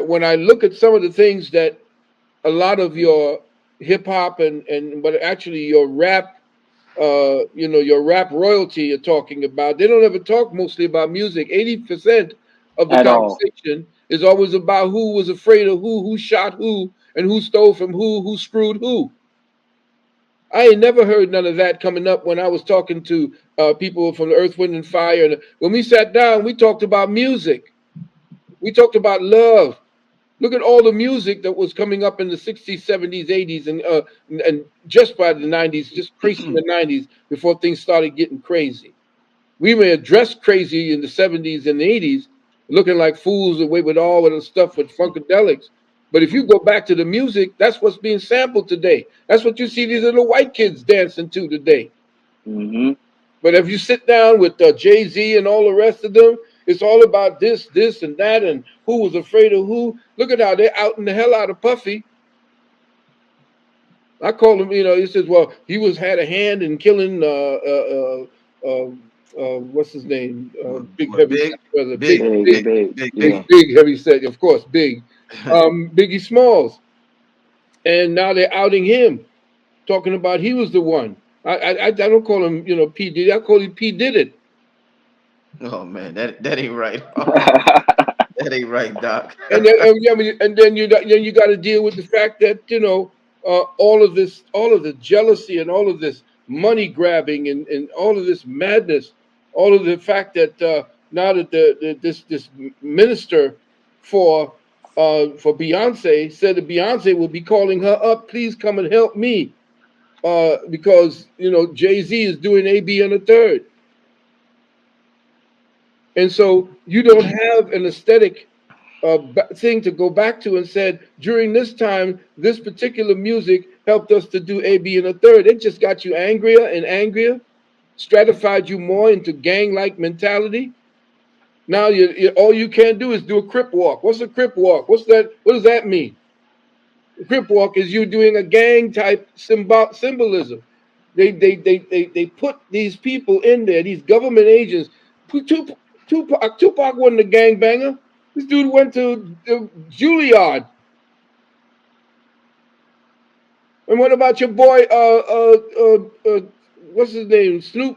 when I look at some of the things that a lot of your hip hop and but actually your rap, your rap royalty you're talking about, they don't ever talk mostly about music. 80% of the at all. conversation is always about who was afraid of who shot who, and who stole from who screwed who. I ain't never heard none of that coming up when I was talking to people from the Earth, Wind, and Fire. And when we sat down, we talked about music. We talked about love. Look at all the music that was coming up in the 60s, 70s, 80s, and just by the 90s, just crazy in the 90s before things started getting crazy. We may have dressed crazy in the 70s and the 80s, looking like fools away with all of the stuff with funkadelics. But if you go back to the music, that's what's being sampled today. That's what you see these little white kids dancing to today. Hmm. But if you sit down with Jay-Z and all the rest of them, it's all about this, and that, and who was afraid of who. Look at how they're outing the hell out of Puffy. I call him, he says, well, he had a hand in killing, what's his name? Big What, Heavy big, Set Brother. big, Big, big, big, big, yeah. big. Big Heavy Set, of course, Big. Biggie Smalls. And now they're outing him, talking about he was the one. I don't call him, P. Diddy. I call him P. Did it. Oh man, that ain't right. That ain't right, Doc. And then, yeah, I mean, and then you got to deal with the fact that all of the jealousy and all of this money grabbing and all of this madness, all of the fact that now that this minister for for Beyonce said that Beyonce will be calling her up, please come and help me, because Jay-Z is doing AB and a third. And so you don't have an aesthetic thing to go back to and said, during this time, this particular music helped us to do A, B, and a third. It just got you angrier and angrier, stratified you more into gang-like mentality. Now all you can do is do a crip walk. What's a crip walk? What's that? What does that mean? A crip walk is you doing a gang type symbolism. They put these people in there, these government agents. Tupac wasn't a gangbanger. This dude went to Juilliard. And what about your boy? What's his name? Did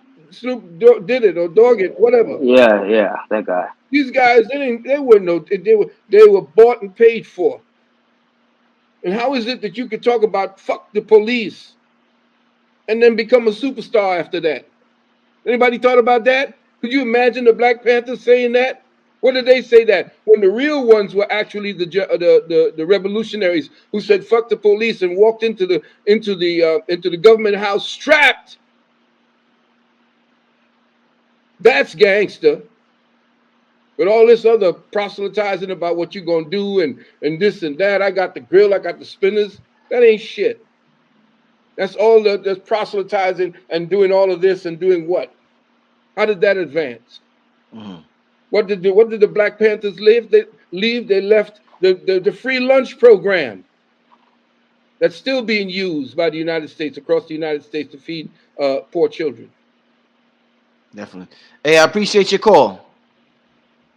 it or Dog it, whatever. Yeah, yeah, that guy. These guys, they weren't no, they were bought and paid for. And how is it that you could talk about fuck the police and then become a superstar after that? Anybody thought about that? Could you imagine the Black Panthers saying that? What did they say that when the real ones were actually the revolutionaries who said "fuck the police" and walked into the government house strapped? That's gangster. But all this other proselytizing about what you're gonna do and this and that. I got the grill. I got the spinners. That ain't shit. That's all that's proselytizing and doing all of this and doing what? How did that advance? Mhm. What did the Black Panthers leave? They left the free lunch program that's still being used by the United States, across the United States, to feed poor children. Definitely. Hey, I appreciate your call.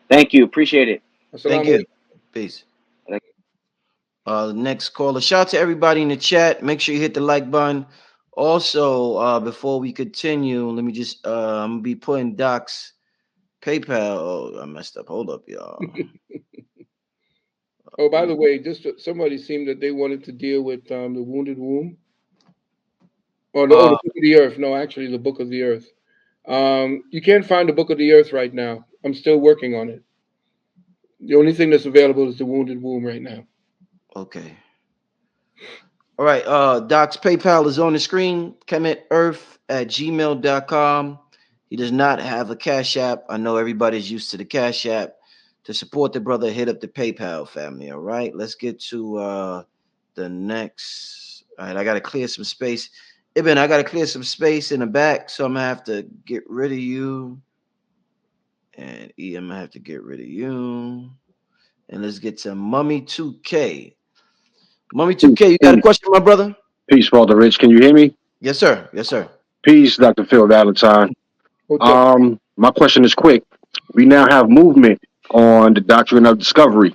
Thank you. Appreciate it. Thank Assalamu you. alaikum. Peace. The next caller. Shout out to everybody in the chat. Make sure you hit the like button. Also, before we continue, let me just I'm gonna be putting Doc's PayPal. Oh, I messed up. Hold up, y'all. Oh, by the way, just somebody seemed that they wanted to deal with the wounded womb, or the Uh, Book of the Earth. No, actually, the Book of the Earth. You can't find the Book of the Earth right now. I'm still working on it. The only thing that's available is the wounded womb right now. okay. All right. Doc's PayPal is on the screen. KemetEarth@gmail.com. He does not have a Cash App. I know everybody's used to the Cash App. To support the brother, hit up the PayPal family. All right. Let's get to the next. All right. I got to clear some space. Ibn, I got to clear some space in the back. So I'm going to have to get rid of you. And E, I'm going to have to get rid of you. And let's get to Mummy 2K. Mummy 2K, you got a Peace, question, my brother? peace, Father Rich. Can you hear me? Yes, sir. Yes, sir. Peace, Dr. Phil Valentine. Hotel. My question is quick. We now have movement on the doctrine of discovery.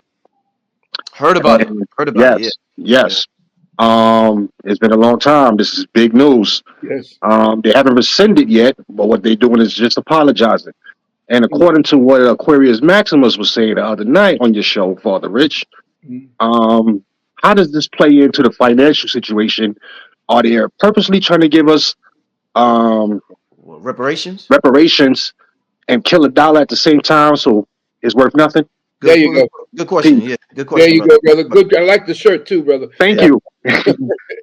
Heard about it. And Heard about it. yes, Yeah. yes. It's been a long time. This is big news. Yes. They haven't rescinded yet, but what they're doing is just apologizing. And according to what Aquarius Maximus was saying the other night on your show, Father Rich, Mhm. how does this play into the financial situation? Are they purposely trying to give us um, Well, reparations. reparations and kill a dollar at the same time, so it's worth nothing? There Good, you good, go. good question. Peace. Yeah, good There question, you brother. go, brother. Good. I like the shirt too, brother. Thank Yeah, you.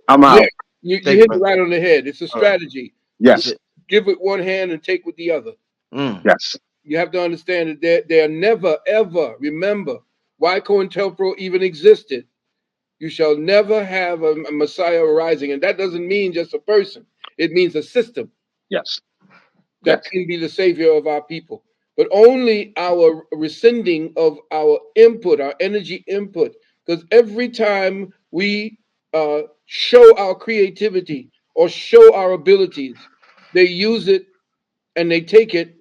I'm Yeah, out. you thank you, hit it brother. right on the head. It's a All right, strategy. that's Yes, it. Give with one hand and take with the other. Mm. yes, You have to understand that there never, ever, remember why COINTELPRO even existed. You shall never have a Messiah arising. And that doesn't mean just a person, it means a system yes, that yes. can be the savior of our people. But only our rescinding of our input, our energy input, because every time we show our creativity or show our abilities, they use it and they take it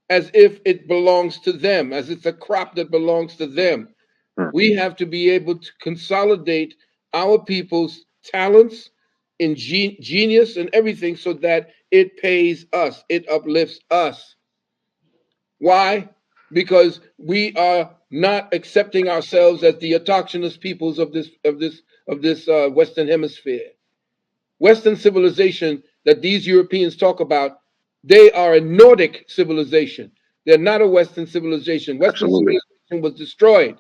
as if it belongs to them, as it's a crop that belongs to them. Hmm. We have to be able to consolidate our people's talents in genius and everything so that it pays us, it uplifts us. Why? Because we are not accepting ourselves as the autochthonous peoples of this Western Hemisphere. Western civilization that these Europeans talk about, they are a Nordic civilization. They're not a Western civilization. Western Absolutely. civilization was destroyed,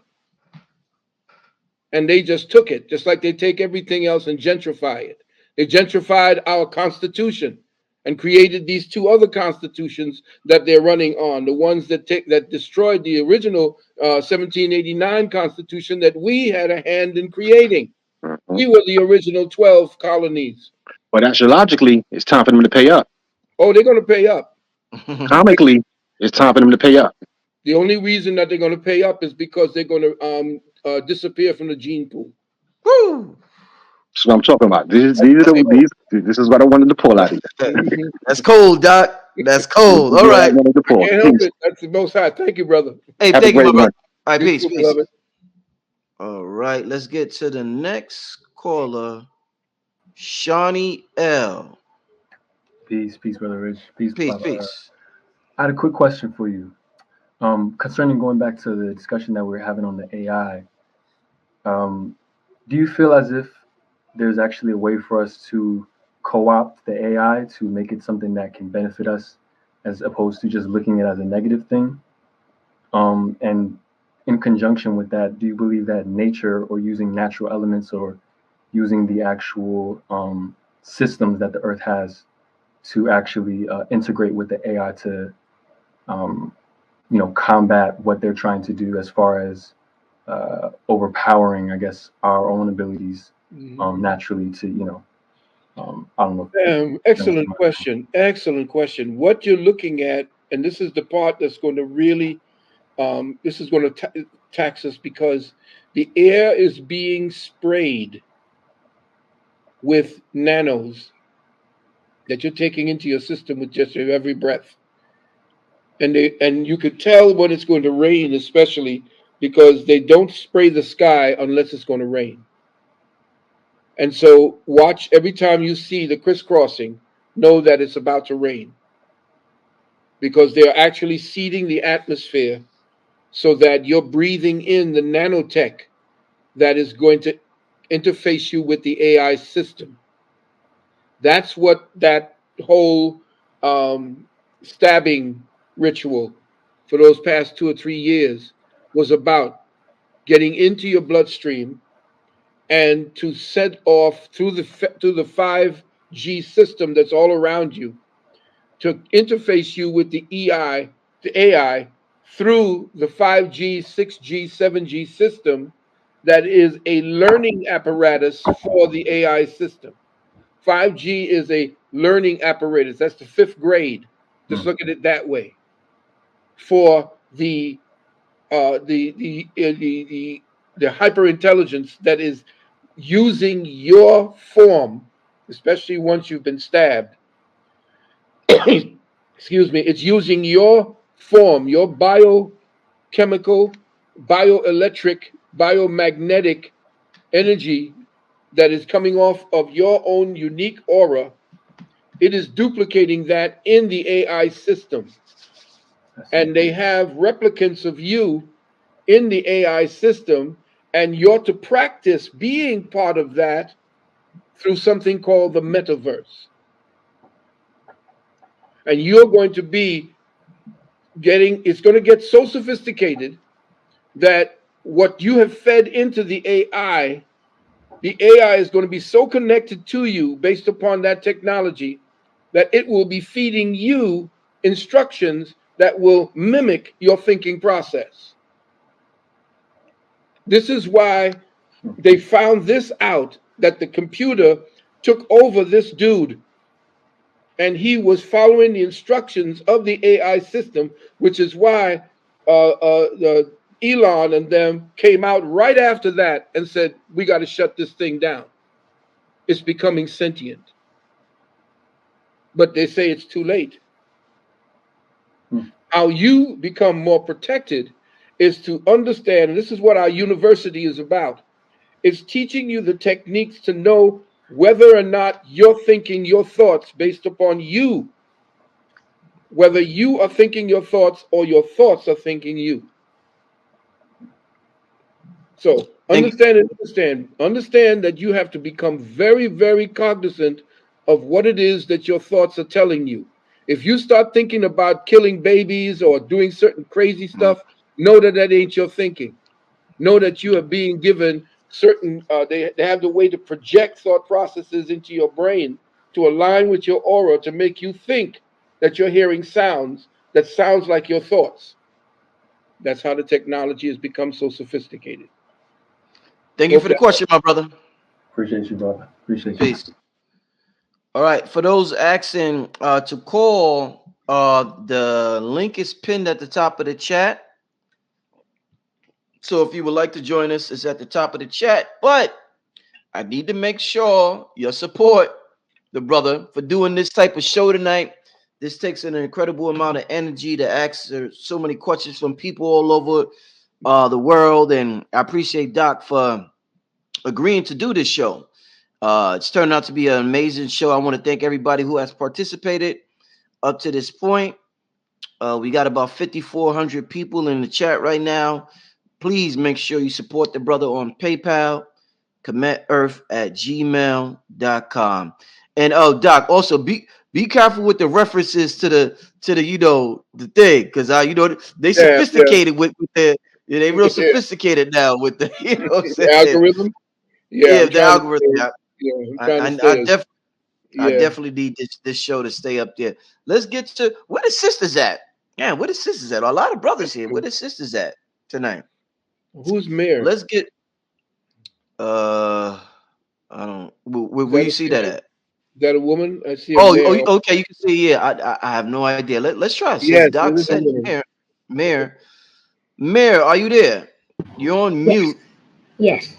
and they just took it, just like they take everything else and gentrify it. They gentrified our Constitution and created these two other constitutions that they're running on, the ones that destroyed the original 1789 Constitution that we had a hand in creating. Mhm. We were the original 12 colonies. But astrologically, it's time for them to pay up. Oh, they're going to pay up. Comically, it's time for them to pay up. The only reason that they're going to pay up is because they're going to disappear from the gene pool. Woo! That's what I'm talking about. This is what I wanted to pull out of you. Mhm. That's cold, Doc. That's This cold. is All what I right. wanted to I pull. can't help Peace. it. That's the most high. Thank you, brother. Hey, Have a thank you, my great brother. one. All right, You peace, too, peace. beloved. All right, let's get to the next caller, Shawnee L. Peace, peace, brother Rich. Peace, Peace, Papa. peace. I had a quick question for you. Concerning going back to the discussion that we are having on the AI, um, do you feel as if there's actually a way for us to co-opt the AI to make it something that can benefit us, as opposed to just looking at it as a negative thing? And in conjunction with that, do you believe that nature, or using natural elements, or using the actual systems that the Earth has to actually integrate with the AI to um, combat what they're trying to do as far as overpowering, I guess, our own abilities Mhm. naturally to, I don't know if you understand Excellent my point. question. Excellent question. What you're looking at, and this is the part that's going to really, this is going to tax us because the air is being sprayed with nanos that you're taking into your system with just your every breath. And you could tell when it's going to rain, especially because they don't spray the sky unless it's going to rain. And so watch every time you see the crisscrossing, know that it's about to rain because they're actually seeding the atmosphere so that you're breathing in the nanotech that is going to interface you with the AI system. That's what that whole stabbing ritual for those past 2 or 3 years was about, getting into your bloodstream and to set off through the 5G system that's all around you to interface you with the AI through the 5G, 6G, 7G system that is a learning apparatus for the AI system. 5G is a learning apparatus. That's the fifth grade. Just Hmm. look at it that way. For the hyper intelligence that is using your form, especially once you've been stabbed. Excuse me. It's using your form, your biochemical, bioelectric biomagnetic energy that is coming off of your own unique aura, it is duplicating that in the AI system. I see. And they have replicants of you in the AI system, and you're to practice being part of that through something called the metaverse. And you're going to be it's going to get so sophisticated that what you have fed into the AI is going to be so connected to you based upon that technology that it will be feeding you instructions that will mimic your thinking process. This is why they found this out, that the computer took over this dude and he was following the instructions of the AI system, which is why Elon and them came out right after that and said, we got to shut this thing down. It's becoming sentient. But they say it's too late. How you become more protected is to understand, and this is what our university is about. It's teaching you the techniques to know whether or not you're thinking your thoughts based upon you, whether you are thinking your thoughts or your thoughts are thinking you. So Thank understand that you have to become very, very cognizant of what it is that your thoughts are telling you. If you start thinking about killing babies or doing certain crazy you. stuff, know that that ain't your thinking. Know that you are being given certain, they have the way to project thought processes into your brain to align with your aura to make you think that you're hearing sounds that sounds like your thoughts. That's how the technology has become so sophisticated. Thank you Hope for the that question, my brother. Appreciate you, brother. Appreciate you. Peace. All right. For those asking to call, the link is pinned at the top of the chat. So if you would like to join us, it's at the top of the chat. But I need to make sure you support the brother for doing this type of show tonight. This takes an incredible amount of energy to answer so many questions from people all over the world. And I appreciate Doc for agreeing to do this show. It's turned out to be an amazing show. I want to thank everybody who has participated up to this point. We got about 5,400 people in the chat right now. Please make sure you support the brother on PayPal, commetearth@gmail.com. And Doc, also be careful with the references to the the thing, because they yeah, yeah, sophisticated with the they real sophisticated now with the what I'm the saying. algorithm. Yeah, Yeah, I'm the trying to algorithm. stay. Yeah, Yeah, I'm I trying to I, stay I, as def, I yeah. definitely need this show to stay up there. Let's get to where the sisters at. Yeah, where the sisters at? A lot of brothers here. Where the sisters at tonight? Who's mayor? Let's get uh I don't Is where that you a see that female? at? Is that a woman? I see a Oh, mayor. okay, you can see, yeah. I have no idea. Let's try. Since Yes, it Doc is a said woman. Mayor, Mayor, are you there? You're on Yes, mute. yes,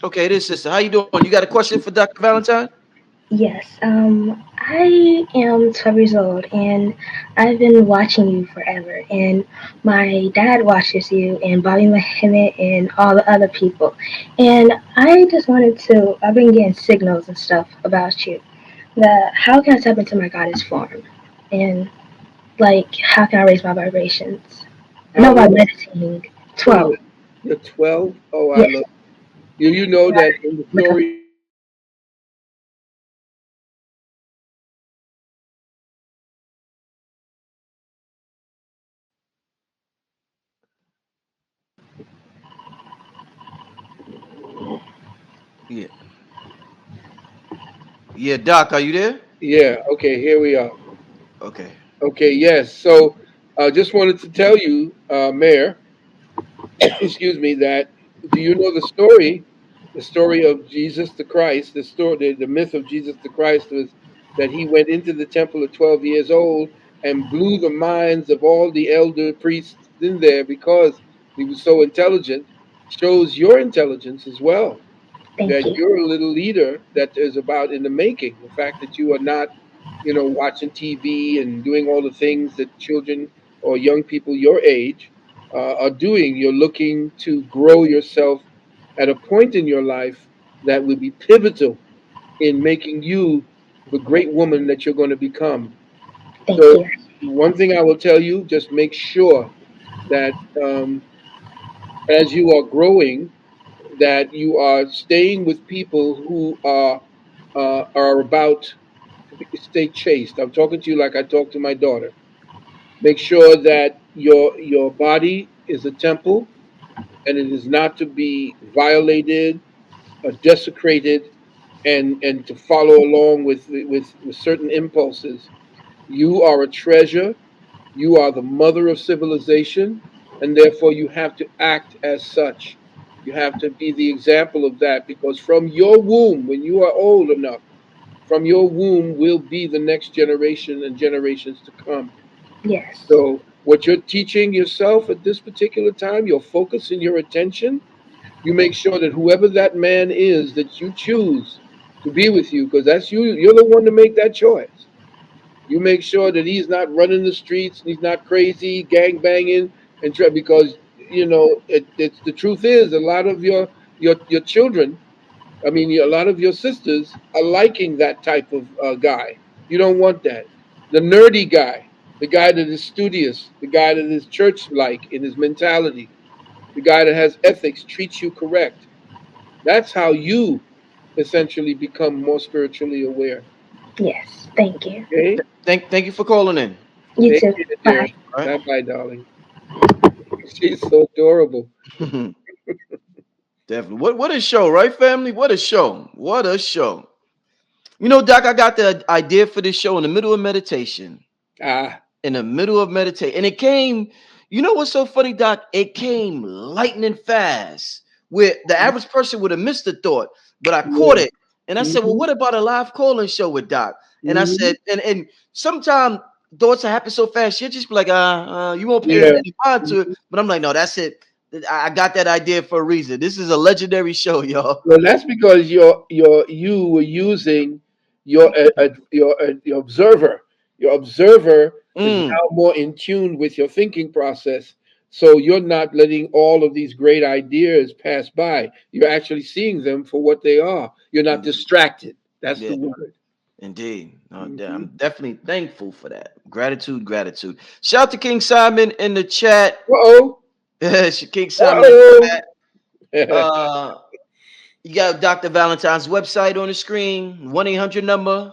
Okay, this sister. How you doing? You got a question for Dr. Valentine? yes. I am 12 years old and I've been watching you forever. And my dad watches you and Bobby Muhammad and all the other people. And I just wanted to, I've been getting signals and stuff about you. How can I tap into my goddess form? And like, how can I raise my vibrations? I How know by old? meditating. 12. You're 12. Oh, I Yes. love you. You know that in the Look up. story. Yeah. Yeah, Doc, are you there? Yeah. Okay. Here we are. Okay. Okay. Yes. So, I just wanted to tell you, Mayor. Excuse me. That do you know the story? The story of Jesus the Christ. The myth of Jesus the Christ was that he went into the temple at 12 years old and blew the minds of all the elder priests in there because he was so intelligent. Shows your intelligence as well. Thank That you. you're a little leader that is about in the making. The fact that you are not, watching TV and doing all the things that children or young people your age are doing. You're looking to grow yourself at a point in your life that will be pivotal in making you the great woman that you're going to become. Thank So, you. one thing I will tell you, just make sure that as you are growing, that you are staying with people who are about to stay chaste. I'm talking to you like I talk to my daughter. Make sure that your body is a temple and it is not to be violated or desecrated, and to follow along with certain impulses. You are a treasure. You are the mother of civilization, and therefore you have to act as such. You have to be the example of that, because from your womb, when you are old enough, from your womb will be the next generation and generations to come. Yes. So, what you're teaching yourself at this particular time, your focus and your attention, you make sure that whoever that man is that you choose to be with you, because that's you, you're the one to make that choice. You make sure that he's not running the streets and he's not crazy, gang banging, because it's the truth is a lot of your children, I mean, a lot of your sisters are liking that type of guy. You don't want that. The nerdy guy, the guy that is studious, the guy that is church like in his mentality, the guy that has ethics, treats you correct. That's how you essentially become more spiritually aware. Yes. Thank you. Okay? Thank you for calling in. You Take too. care, dear. Bye. All Bye bye, darling. She's so adorable. right. Definitely. What a show, right, family? What a show. What a show. You know, Doc, I got the idea for this show in the middle of meditation. Ah, In the middle of meditation. And it came, you know what's so funny, Doc? It came lightning fast. Where the average person would have missed the thought, but I caught yeah. it. And I said, well, Mm-hmm. what about a live calling show with Doc? And I Mm-hmm. said, and sometimes thoughts happen so fast, you'll just be like, you won't pay Yeah. any mind to it. But I'm like, no, that's it. I got that idea for a reason. This is a legendary show, y'all. Well, that's because you were using your observer. Your observer is Mm, now more in tune with your thinking process. So you're not letting all of these great ideas pass by. You're actually seeing them for what they are. You're not indeed. distracted. That's the Yeah, word. indeed. No, Hmm. I'm definitely thankful for that. Gratitude, gratitude. Shout out to King Simon in the chat. Uh-oh. Yes, King Simon in the Uh-oh. chat. Uh, you got Dr. Valentine's website on the screen, 1-800 number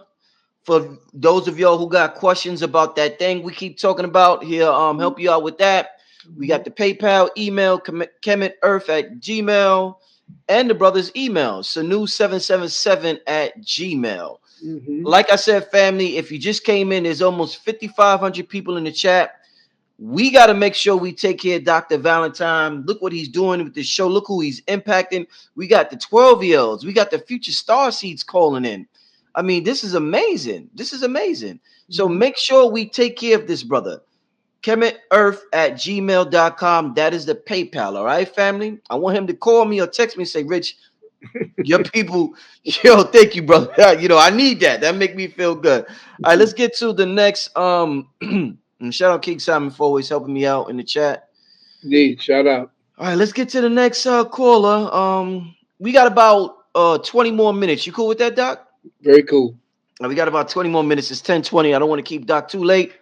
for those of y'all who got questions about that thing we keep talking about. He'll help you out with that. We got the PayPal, email, kemitearth at Gmail, and the brother's email, sanu777 at Gmail. Hmm. Like I said, family, if you just came in, there's almost 5,500 people in the chat. We got to make sure we take care of Dr. Valentine. Look what he's doing with this show. Look who he's impacting. We got the 12-year-olds. We got the future star seeds calling in. I mean, this is amazing. This is amazing. So Hmm. make sure we take care of this brother. KemetEarth at gmail.com. That is the PayPal. All right, family? I want him to call me or text me and say, Rich, your people, yo, thank you, brother. I need that. That make me feel good. All right, let's get to the next. And shout out King Simon for always helping me out in the chat. Indeed. Shout out. All right, let's get to the next caller. We got about 20 more minutes. You cool with that, Doc? Very cool. We got about 20 more minutes. It's 10:20. I don't want to keep Doc too late.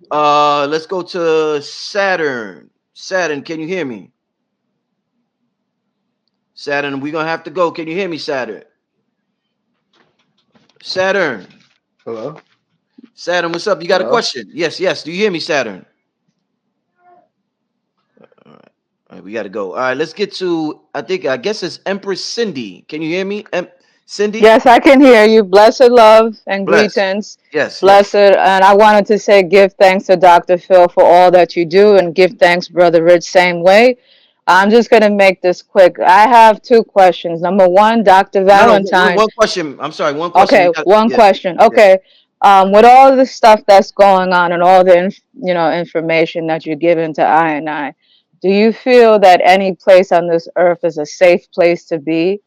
Let's go to Saturn. Saturn, can you hear me? Saturn, we're gonna have to go. Can you hear me, Saturn? Saturn. Hello? Saturn, what's up? You got a Hello? question? Yes, yes. Do you hear me, Saturn? All right. All right, we got to go. All right, let's get to, I guess it's Empress Cindy. Can you hear me? Cindy? Yes, I can hear you. Blessed love and Bless. greetings. Yes, Blessed. yes. And I wanted to say give thanks to Dr. Phil for all that you do and give thanks, Brother Rich, same way. I'm just going to make this quick. I have two questions. Number one, Dr. No, no, Valentine. one question. I'm sorry, one question. Okay, one Yeah, question. yeah. Okay. With all the stuff that's going on and all the information that you're giving to I, do you feel that any place on this earth is a safe place to be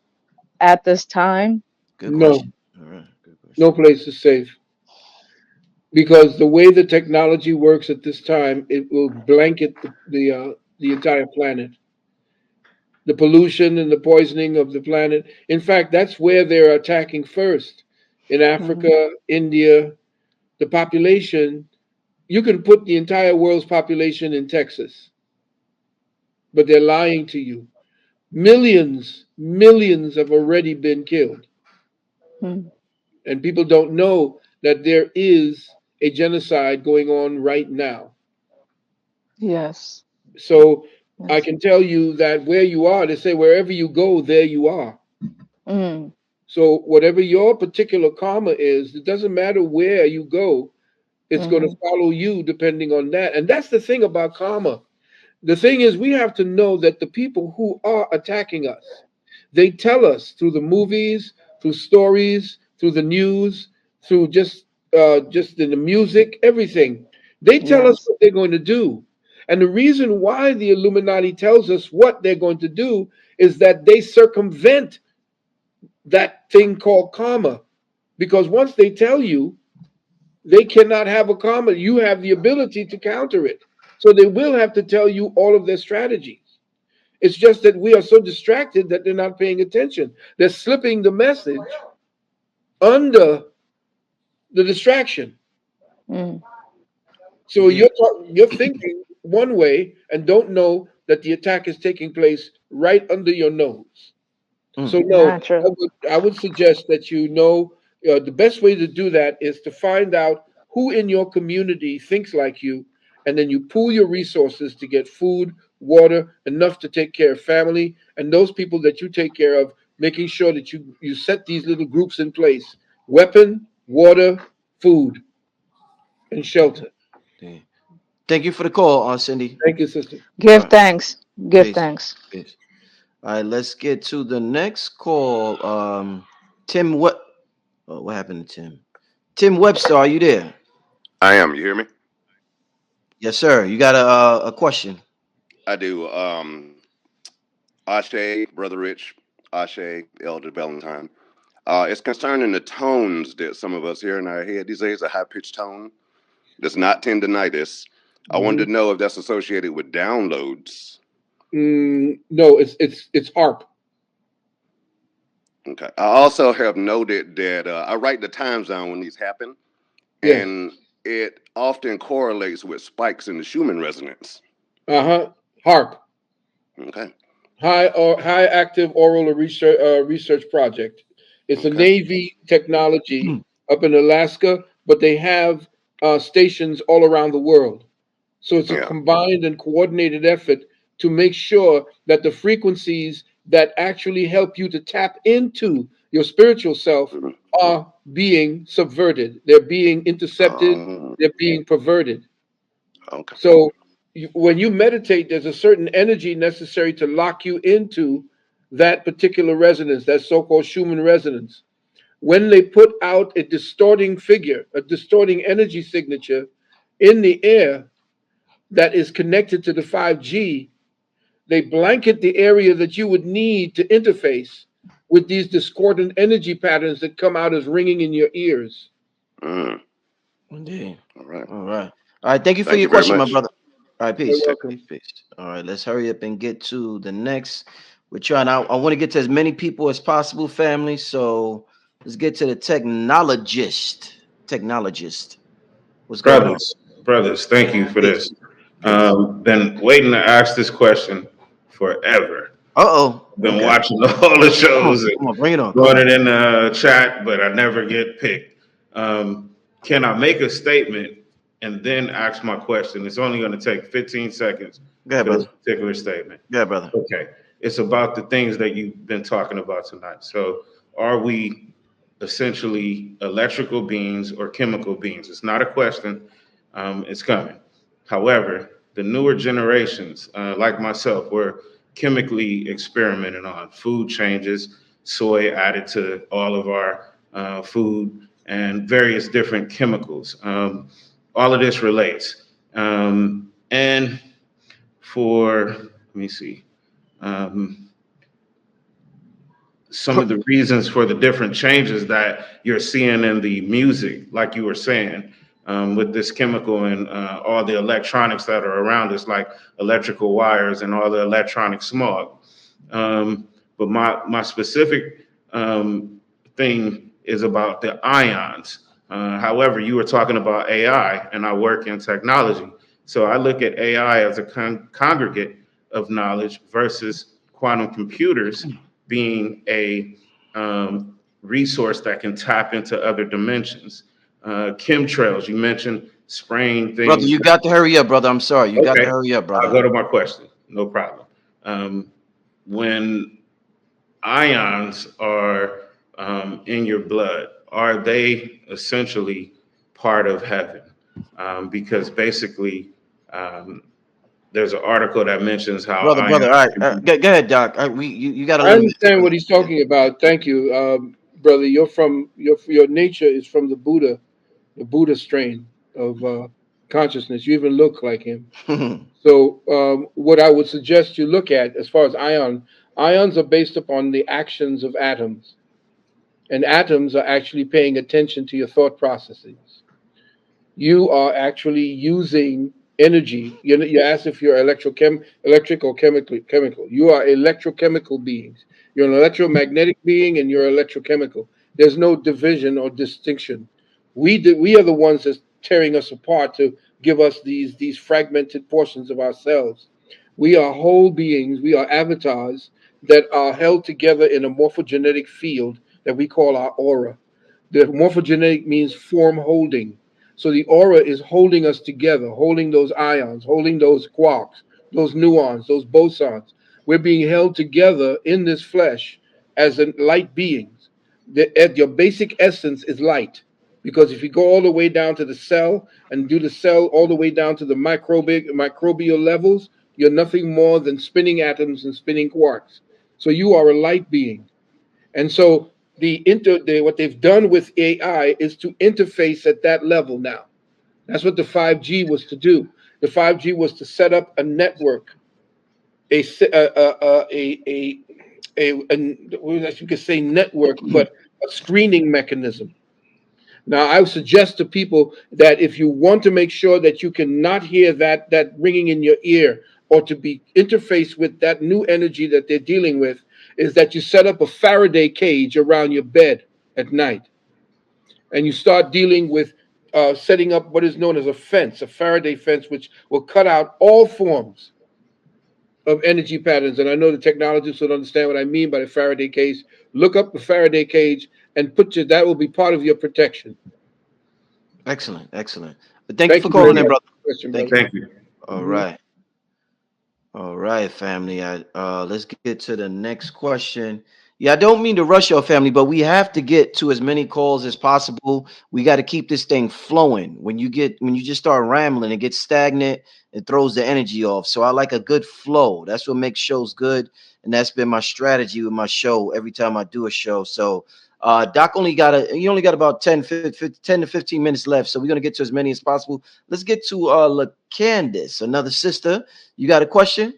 at this time? Good No, question. All right, good no question. place is safe, because the way the technology works at this time, it will blanket the entire planet. The pollution and the poisoning of the planet. In fact, that's where they're attacking first. In Mhm. Africa, India, the population, you can put the entire world's population in Texas, but they're lying to you. Millions have already been killed. Mhm. And people don't know that there is a genocide going on right now. Yes. So I Yes. can tell you that where you are, they say wherever you go, there you are. Mm. So whatever your particular karma is, it doesn't matter where you go, it's going to Mhm. follow you depending on that. And that's the thing about karma. The thing is, we have to know that the people who are attacking us, they tell us through the movies, through stories, through the news, through just in the music, everything. They tell us Yes. what they're going to do. And the reason why the Illuminati tells us what they're going to do is that they circumvent that thing called karma. Because once they tell you, they cannot have a karma. You have the ability to counter it. So they will have to tell you all of their strategies. It's just that we are so distracted that they're not paying attention. They're slipping the message under the distraction. Mm. So Yeah. you're thinking one way and don't know that the attack is taking place right under your nose. Mm. So no, Not true. I would suggest that you know the best way to do that is to find out who in your community thinks like you, and then you pool your resources to get food, water, enough to take care of family, and those people that you take care of, making sure that you set these little groups in place: weapon, water, food, and shelter. Yeah. Thank you for the call, Cindy. Thank you, sister. All Give right. thanks. Give Peace. thanks. Peace. All right, let's get to the next call. Tim, what happened to Tim? Tim Webster, are you there? I am. You hear me? Yes, sir. You got a question? I do. Ashe, Brother Rich, Ashe, Elder Valentine. It's concerning the tones that some of us hear in our head these days, a high pitched tone. That's not tendinitis. I wanted Mhm. to know if that's associated with downloads. No, it's ARP. Okay. I also have noted that I write the times down when these happen, Yes. and it often correlates with spikes in the Schumann resonance. Uh-huh. HARP. Okay. High active oral research project. It's a Okay. Navy technology Hmm. up in Alaska, but they have stations all around the world. So it's a Yeah. combined and coordinated effort to make sure that the frequencies that actually help you to tap into your spiritual self Mhm. are being subverted. They're being intercepted. Oh, They're being perverted. okay. So when you meditate, there's a certain energy necessary to lock you into that particular resonance, that so-called Schumann resonance. When they put out a distorting figure, a distorting energy signature in the air that is connected to the 5G, they blanket the area that you would need to interface with these discordant energy patterns that come out as ringing in your ears. Mm, Indeed. all right. All right. All right. Thank you for Thank your you very question, my much. brother. All right. You're Peace. welcome. Peace. Peace. All right. Let's hurry up and get to the next. We're trying. I want to get to as many people as possible, family. So let's get to the technologist. Technologist. What's going on? Brothers, thank you for Peace. this. Peace. Been waiting to ask this question forever. Uh oh. Been Okay. watching all the Come on. shows and Come on. Bring it on. Come throwing on. it in the chat, but I never get picked. Can I make a statement and then ask my question? It's only going to take 15 seconds Go ahead, for this brother. particular statement. Go ahead, brother. Okay. It's about the things that you've been talking about tonight. So, are we essentially electrical beings or chemical beings? It's not a question, it's coming. However, the newer generations, like myself, we're chemically experimenting on food changes, soy added to all of our food, and various different chemicals. All of this relates. And let me see. Um, some of the reasons for the different changes that you're seeing in the music, like you were saying, with this chemical and all the electronics that are around us, like electrical wires and all the electronic smog. But my specific thing is about the ions. However, you were talking about AI, and I work in technology. So I look at AI as a congregate of knowledge versus quantum computers being a resource that can tap into other dimensions. Chemtrails, you mentioned spraying Brother, things. you got to hurry up, brother. I'm sorry. You got to Okay, hurry up, I'll brother. go to my question. No problem. When ions are in your blood, are they essentially part of heaven? Because basically, um, there's an article that mentions how Brother. ions All right, can be. go ahead, Doc. You got to I let him understand what he's finish. talking about. Thank you, brother. You're from your nature is from the Buddha strain of consciousness. You even look like him. Yeah. So, what I would suggest you look at as far as ions are based upon the actions of atoms, and atoms are actually paying attention to your thought processes. You are actually using energy. You ask if you're electric or chemical. You are electrochemical beings. You're an electromagnetic being and you're electrochemical. There's no division or distinction. We are the ones that's tearing us apart to give us these fragmented portions of ourselves. We are whole beings. We are avatars that are held together in a morphogenetic field that we call our aura. The morphogenetic means form holding. So the aura is holding us together, holding those ions, holding those quarks, those muons, those bosons. We're being held together in this flesh as light beings. Your basic essence is light. Because if you go all the way down to the cell and do the cell all the way down to the microbial levels, you're nothing more than spinning atoms and spinning quarks. So you are a light being. And so what they've done with AI is to interface at that level now. That's what the 5G was to do. The 5G was to set up a network, a you could say network, but a screening mechanism. Now, I would suggest to people that if you want to make sure that you cannot hear that ringing in your ear or to be interfaced with that new energy that they're dealing with, is that you set up a Faraday cage around your bed at night, and you start dealing with setting up what is known as a fence, a Faraday fence, which will cut out all forms of energy patterns. And I know the technologists would understand what I mean by the Faraday cage. Look up the Faraday cage and that will be part of your protection. Excellent, excellent. But thank you Thank for you very calling in, much brother. for the question, Thank brother. you. Thank you. All Hmm. right. All right, family. Let's get to the next question. Yeah, I don't mean to rush your family, but we have to get to as many calls as possible. We got to keep this thing flowing. When you just start rambling, it gets stagnant. It throws the energy off. So I like a good flow. That's what makes shows good, and that's been my strategy with my show every time I do a show. So Doc you only got about 10 to 15 minutes left. So we're gonna get to as many as possible. Let's get to Candace, another sister. You got a question?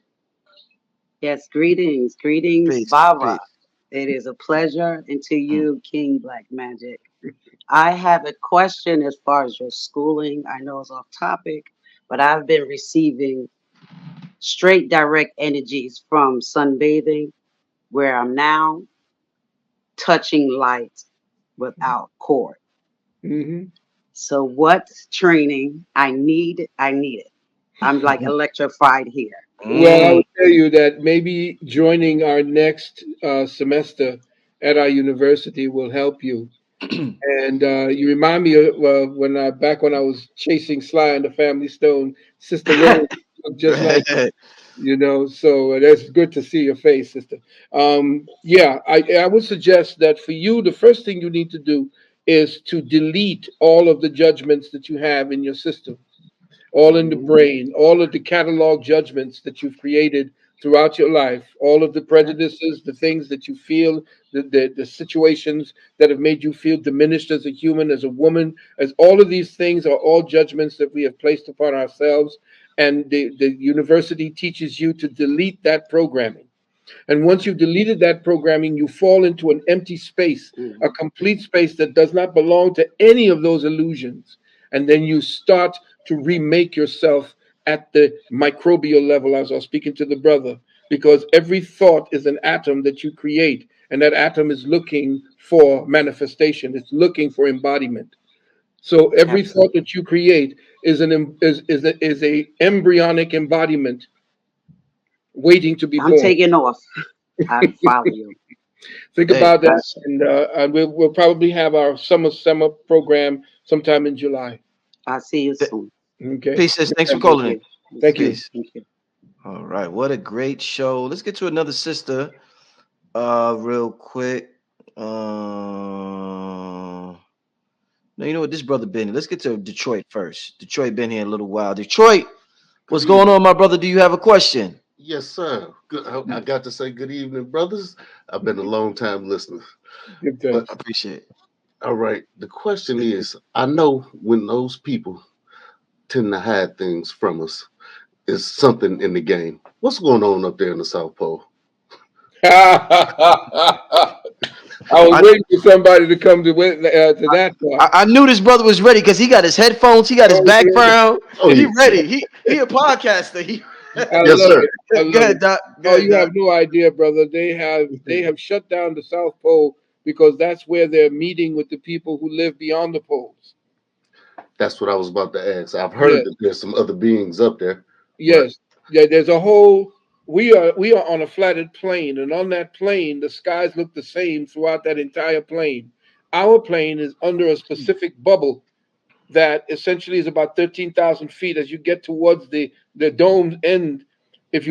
Yes, greetings, greetings, Peace, Baba. peace. It is a pleasure, and to Mm. you, King Black Magic. I have a question as far as your schooling. I know it's off topic, but I've been receiving straight direct energies from sunbathing, where I'm now touching light without cord. Hmm. So, what training I need it. I'm like electrified here. Well, I Mm. would tell you that maybe joining our next semester at our university will help you. And you remind me of when I was chasing Sly and the Family Stone, Sister Little looked just like so that's good to see your face, sister. Yeah, I would suggest that for you, the first thing you need to do is to delete all of the judgments that you have in your system, all in the Mhm. brain, all of the catalog judgments that you've created throughout your life, all of the Okay. prejudices, the things that you feel, the situations that have made you feel diminished as a human, as a woman, as all of these things are all judgments that we have placed upon ourselves. And the university teaches you to delete that programming. And once you've deleted that programming, you fall into an empty space, a Mhm. complete space that does not belong to any of those illusions. and then you start to remake yourself at the microbial level, as I was speaking to the brother, because every thought is an atom that you create, and that atom is looking for manifestation. It's looking for embodiment. So every thought Absolutely. that you create is is a embryonic embodiment waiting to be I'm born. taking off. I follow you. Think Hey, about that, Gosh, and we'll probably have our summer program sometime in July. I'll see you th- soon. Okay. peace, sis. Thanks for Thank calling in. you. Yes, Thank sir. you. Peace. Thank you. All right, what a great show. Let's get to another sister, real quick. No, you know what? This brother been here. Let's get to Detroit first. Detroit been here a little while. Detroit, Good what's going evening. on, my brother? Do you have a question? Yes, sir. Good. I got to say good evening, brothers. I've been a long time listener. Give But thanks. Appreciate it. all right, the question is, I know when those people tend to hide things from us, is something in the game. What's going on up there in the South Pole? I was I, waiting for somebody to come to that part. I knew this brother was ready because he got his headphones, he got his Oh, yeah. background, Oh and he yeah, ready. He a podcaster. He I yes, love sir. it. I go love ahead, it. Doc. Go Oh, ahead, you Doc. have no idea, brother. They have shut down the South Pole because that's where they're meeting with the people who live beyond the poles. That's what I was about to ask. I've heard Yes, that there's some other beings up there, but yes, yeah. There's a whole. We are on a flattened plane, and on that plane, the skies look the same throughout that entire plane. Our plane is under a specific bubble that essentially is about 13,000 feet. As you get towards the dome end,